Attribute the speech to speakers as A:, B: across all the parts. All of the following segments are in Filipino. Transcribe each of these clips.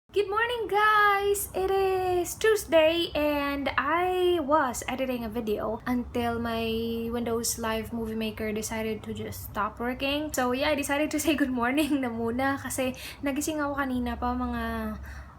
A: Good morning, guys! It is Tuesday and I was editing a video until my Windows Live Movie Maker decided to just stop working. So yeah, I decided to say good morning na muna kasi nagising ako kanina pa mga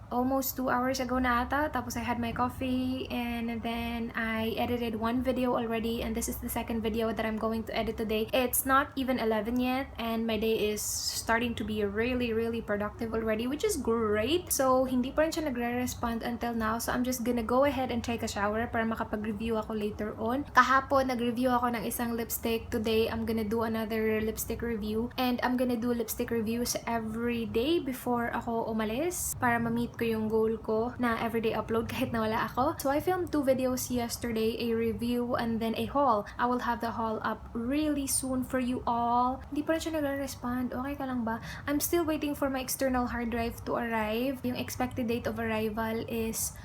A: almost 2 hours ago na ata. Tapos I had my coffee and then I edited one video already and this is the second video that I'm going to edit today. It's not even 11 yet and my day is starting to be really productive already, which is great. So hindi pa rin siya nagre-respond until now. So I'm just gonna go ahead and take a shower para makapag-review ako later on. Kahapon nag-review ako ng isang lipstick. Today I'm gonna do another lipstick review and I'm gonna do lipstick reviews every day before ako umalis para ma-meet ko yung goal ko na everyday upload kahit nawala ako. So I filmed 2 videos yesterday, a review and then a haul. I will have the haul up really soon for you all. Hindi pa rin siya nagre-respond. Okay ka lang ba? I'm still waiting for my external hard drive to arrive. Yung expected date of arrival is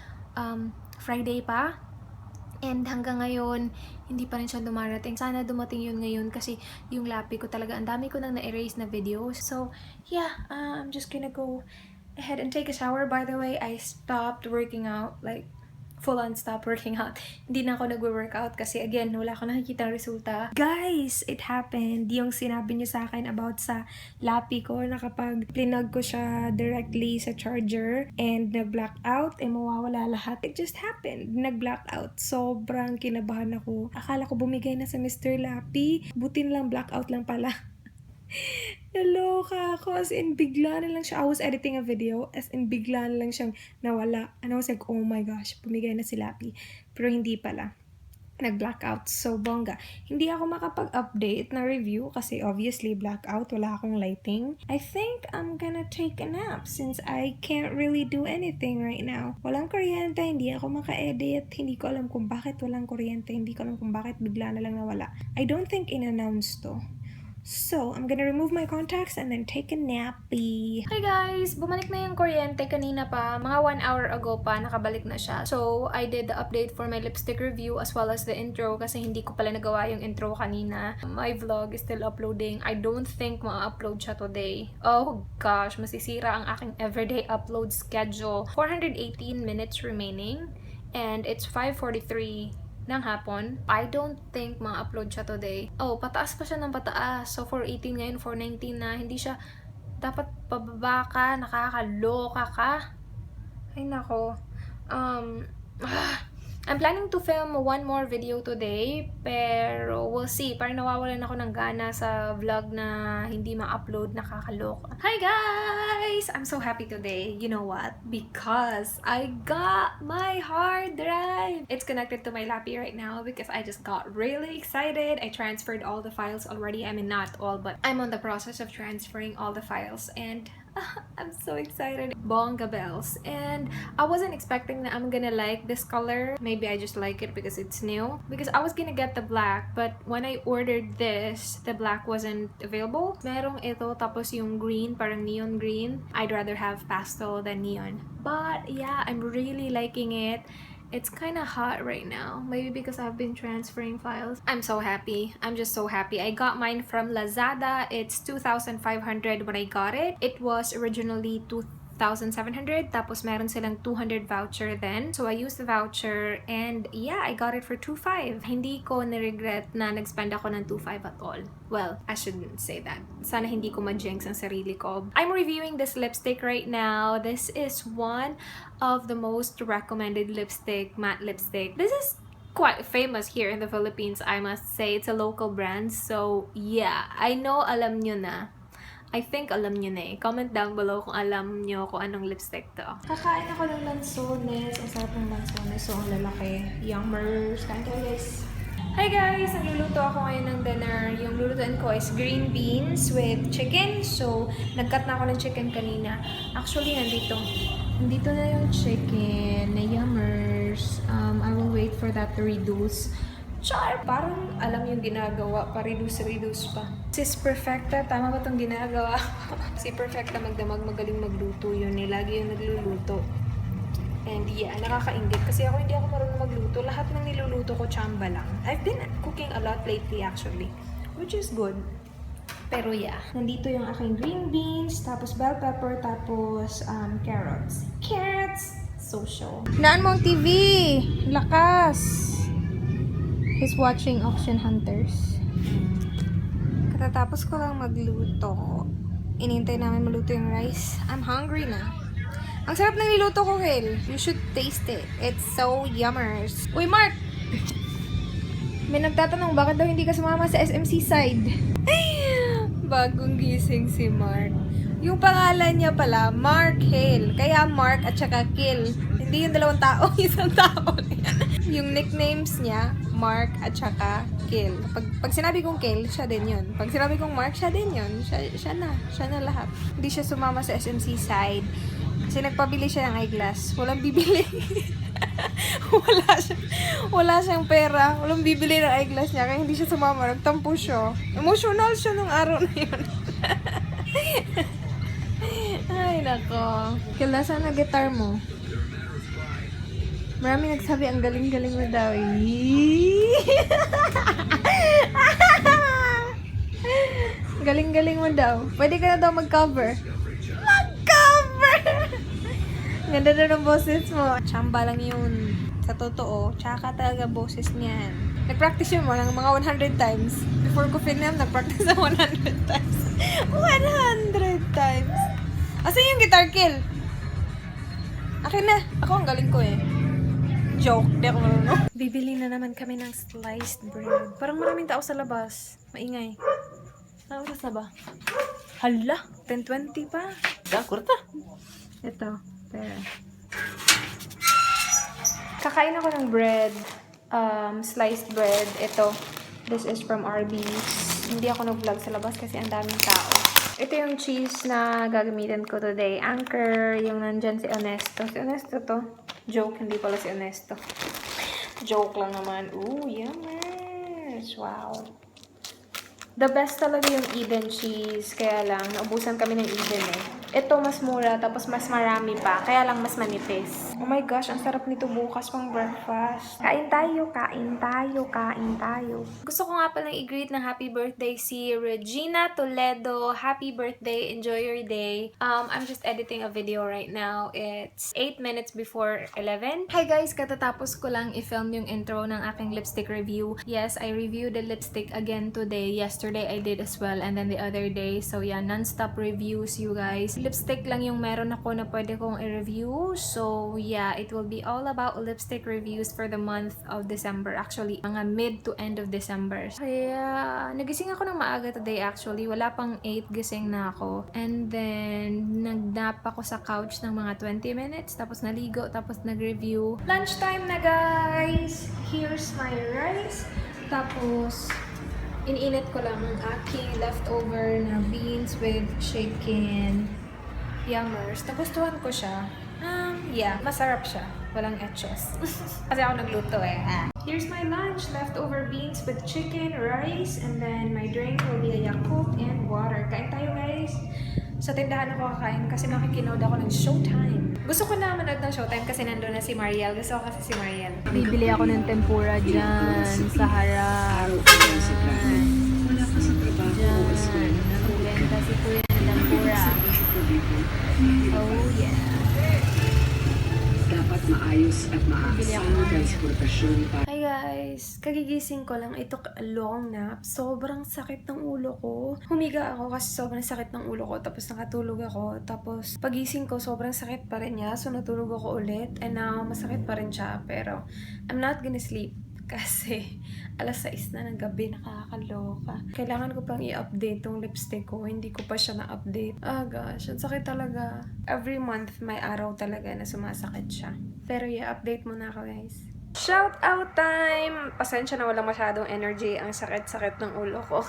A: Friday pa. And hanggang ngayon, hindi pa rin siya dumarating. Sana dumating yun ngayon kasi yung lapi ko talaga, ang dami ko nang na-erase na videos. So yeah, I'm just gonna go ahead and take a shower. By the way, I stopped working out, like full-on stop working out. Hindi na ako nagwo-workout kasi again, wala ako nakikita resulta. Guys, it happened. Yung sinabi niyo sa akin about sa lapi ko na kapag plinug ko siya directly sa charger and nag-black out, mawawala lahat. It just happened. Nag-black out. Sobrang kinabahan ako. Akala ko bumigay na sa Mr. Lapi. Butin lang, blackout lang pala. Naloka ako. As in, bigla na lang siya. I was editing a video. As in, bigla na lang siyang nawala. And I was like, oh my gosh, pumigay na si Lapi. Pero hindi pala. Nag-blackout. So, bongga. Hindi ako makapag-update na review kasi obviously blackout. Wala akong lighting. I think I'm gonna take a nap since I can't really do anything right now. Walang kuryente. Hindi ako maka-edit. Hindi ko alam kung bakit walang kuryente. Hindi ko alam kung bakit bigla na lang nawala. I don't think in-announce to. So, I'm gonna remove my contacts and then take a nappy. Hi guys! Bumalik na yung kuryente kanina pa. Mga 1 hour ago pa, nakabalik na siya. So, I did the update for my lipstick review as well as the intro kasi hindi ko pala nagawa yung intro kanina. My vlog is still uploading. I don't think ma-upload siya today. Oh gosh, masisira ang aking everyday upload schedule. 418 minutes remaining and it's 5:43 ng hapon. I don't think ma-upload siya today. Oh, pataas pa siya ng pataas. So, 418 ngayon, 419 na. Hindi siya, dapat pababa ka, nakakaloka ka. Ay, nako. I'm planning to film one more video today, pero we'll see. Parang nawawalan ako ng gana sa vlog na hindi ma-upload, nakakaloka. Hi guys! I'm so happy today. You know what? Because I got my hard drive! It's connected to my lapi right now because I just got really excited. I transferred all the files already. I mean, not all, but I'm on the process of transferring all the files and I'm so excited. Bongga bells. And I wasn't expecting that I'm gonna like this color. Maybe I just like it because it's new. Because I was gonna get the black, but when I ordered this, the black wasn't available. Merong ito, tapos yung green, parang neon green. I'd rather have pastel than neon. But yeah, I'm really liking it. It's kind of hot right now. Maybe because I've been transferring files. I'm so happy. I'm just so happy. I got mine from Lazada. It's 2,500 when I got it. It was originally 2,700. Tapos meron silang 200 voucher then. So I used the voucher and yeah, I got it for 2,500. Hindi ko niregret na nag-spend ako ng 2,500 at all. Well, I shouldn't say that. Sana hindi ko ma-jinx ang sarili ko. I'm reviewing this lipstick right now. This is one of the most recommended lipstick, matte lipstick. This is quite famous here in the Philippines, I must say. It's a local brand. So yeah, I know alam nyo na. I think alam nyo na eh. Comment down below kung alam nyo kung anong lipstick to. Kakain ako ng lansones. Ang sarap ng lansones. So, ang lalaki. Yummers. Kain tayo guys. Hi guys! Nagluluto ako ngayon ng dinner. Yung lulutuin ko is green beans with chicken. So, nag-cut na ako ng chicken kanina. Actually, nandito na yung chicken na yummers. I will wait for that to reduce. Char! Parang alam yung ginagawa, pa-reduce pa. Sis Perfecta, tama ba itong ginagawa? Si Perfecta magdamag, magaling magluto yun eh. Lagi yung nagluluto. And yeah, nakakaingit. Kasi hindi ako marunong magluto. Lahat ng niluluto ko, chamba lang. I've been cooking a lot lately actually. Which is good. Pero yeah, nandito yung aking green beans, tapos bell pepper, tapos carrots. Carrots! Social. Naan mo ang TV! Lakas! He's watching Auction Hunters. Katatapos ko lang magluto. Inintay namin maluto yung rice. I'm hungry na. Ang sarap ng niluto ko, Kel. You should taste it. It's so yummers. Uy, Mark! May nagtatanong, bakit daw hindi ka sumama sa SM Seaside? Bagong gising si Mark. Yung pangalan niya pala, Mark Hale. Kaya Mark at saka Kill. Hindi yung dalawang tao, isang tao. Yung nicknames niya, Mark at saka Kill. Pag sinabi kong Kill, siya din yun. Pag sinabi kong Mark, siya din yun. Siya na lahat. Hindi siya sumama sa SM Seaside. Kasi nagpabili siya ng eyeglass. Walang bibili. wala siyang pera. Walang bibili ng eyeglass niya. Kaya hindi siya sumama. Nagtampo siya. Emotional siya nung araw na yun. Ay, nako. Kailan saan na guitar mo? Marami nagsabi, ang galing-galing mo daw. Galing-galing mo daw. Pwede ka na daw mag-cover. Mag-cover! Ganda na ng boses mo. Chamba lang yun. Sa totoo, tsaka talaga boses niyan. Nag-practice yun mo ng mga 100 times. Before ko film, nag-practice na 100 times. 100 times. Asan yung guitar, Kill? Akin na. Ako ang galing ko eh. Joke. Di ako marunong. Bibili na naman kami ng sliced bread. Parang maraming tao sa labas. Maingay. Ano oras na ba? Hala! 10:20 pa.
B: Kurta.
A: Ito. Pera. Kakain ako ng bread. Sliced bread. Ito. This is from Arby's. Hindi ako nag-vlog sa labas kasi ang daming tao. Ito yung cheese na gagamitin ko today. Anchor, yung nandyan si Honesto. Si Honesto to. Joke, hindi pala si Honesto. Joke lang naman. Ooh, yummers. Wow. The best talaga yung Eden cheese. Kaya lang, naubusan kami ng Eden eh. Ito mas mura, tapos mas marami pa. Kaya lang mas manipis. Oh my gosh, ang sarap nito bukas pang breakfast. Kain tayo, kain tayo, kain tayo. Gusto ko nga palang i-greet ng happy birthday si Regina Toledo. Happy birthday, enjoy your day. I'm just editing a video right now. It's 8 minutes before 11. Hi guys, katatapos ko lang i-film yung intro ng aking lipstick review. Yes, I reviewed the lipstick again today. Yesterday I did as well, and then the other day. So yeah, non-stop reviews you guys. Lipstick lang yung meron ako na pwede kong i-review. So yeah, it will be all about lipstick reviews for the month of December. Actually, mga mid to end of December. Kaya, nagising ako ng maaga today actually. Wala pang 8, gising na ako. And then, nag-nap ako sa couch ng mga 20 minutes. Tapos naligo, tapos nag-review. Lunchtime na guys! Here's my rice. Tapos, iniinit ko lang ang aking leftover na beans with chicken. Yummers. Nagustuhan ko siya. Yeah, masarap siya. Walang etchos. Kasi ako nagluto eh. Here's my lunch. Leftover beans with chicken, rice, and then my drink will be a Yakult and water. Kain tayo guys. Sa tindahan ako kakain kasi makikinood ako ng Showtime. Gusto ko na manood ng Showtime kasi nandun na si Mariel. Gusto ko kasi si Mariel. Bibili ako ng tempura dyan sa harap. Dyan. Dyan. Nagbenta si Kuya ng tempura. Oh yeah.
B: Dapat maayos at maayos ang transportasyon pa.
A: Hi guys! Kagigising ko lang. Ito long nap. Sobrang sakit ng ulo ko. Humiga ako kasi sobrang sakit ng ulo ko. Tapos nakatulog ako. Tapos pagising ko, sobrang sakit pa rin niya. So natulog ako ulit. And now, masakit pa rin siya. Pero I'm not gonna sleep. Kasi alas 6 na ng gabi, nakakaloka. Kailangan ko pang i-update tong lipstick ko. Hindi ko pa siya na-update. Ah gosh, ang sakit talaga. Every month may araw talaga na sumasakit siya. Pero update muna ako guys. Shout out time! Pasensya na walang masyadong energy. Ang sakit-sakit ng ulo ko.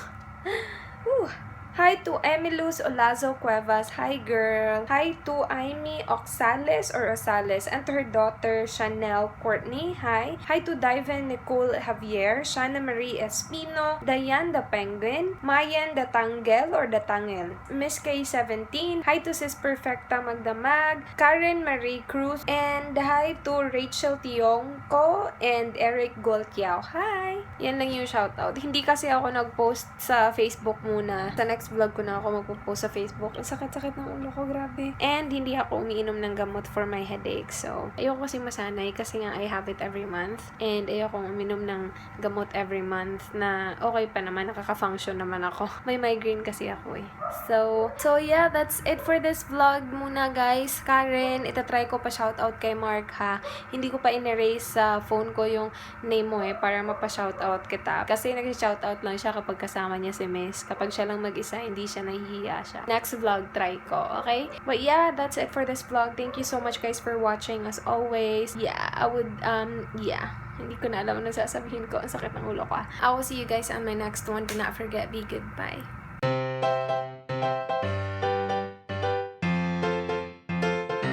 A: Hi to Emiluz Olazo Cuevas. Hi girl. Hi to Amy Oxales or Osales and to her daughter Chanel Courtney. Hi. Hi to Divan Nicole Javier, Shana Marie Espino, Diane the Penguin, Mayan the Tangel or the Tangel, Miss K17. Hi to Sis Perfecta Magdamag, Karen Marie Cruz, and hi to Rachel Tiongco and Eric Goltiao. Hi. Yan lang yung shoutout. Hindi kasi ako nag-post sa Facebook muna. Sa next next vlog ko na ako magpo-post sa Facebook. Ang sakit-sakit ng ulo ko, grabe. And hindi ako umiinom ng gamot for my headache. So, ayoko kasi masanay kasi nga I have it every month. And ayoko uminom ng gamot every month na okay pa naman, nakaka-function naman ako. May migraine kasi ako eh. So yeah, that's it for this vlog muna guys. Karen, itatry ko pa shoutout kay Mark ha. Hindi ko pa in-erase sa phone ko yung name mo eh, para mapa-shoutout kita. Kasi nag-shoutout lang siya kapag kasama niya si Miss. Kapag siya lang mag-isa, hindi siya nahihiya siya. Next vlog, try ko, okay? But yeah, that's it for this vlog. Thank you so much guys for watching as always. Yeah, I would, hindi ko na alam ano sasabihin ko. Ang sakit ng ulo ko. I will see you guys on my next one. Do not forget, be good. Bye.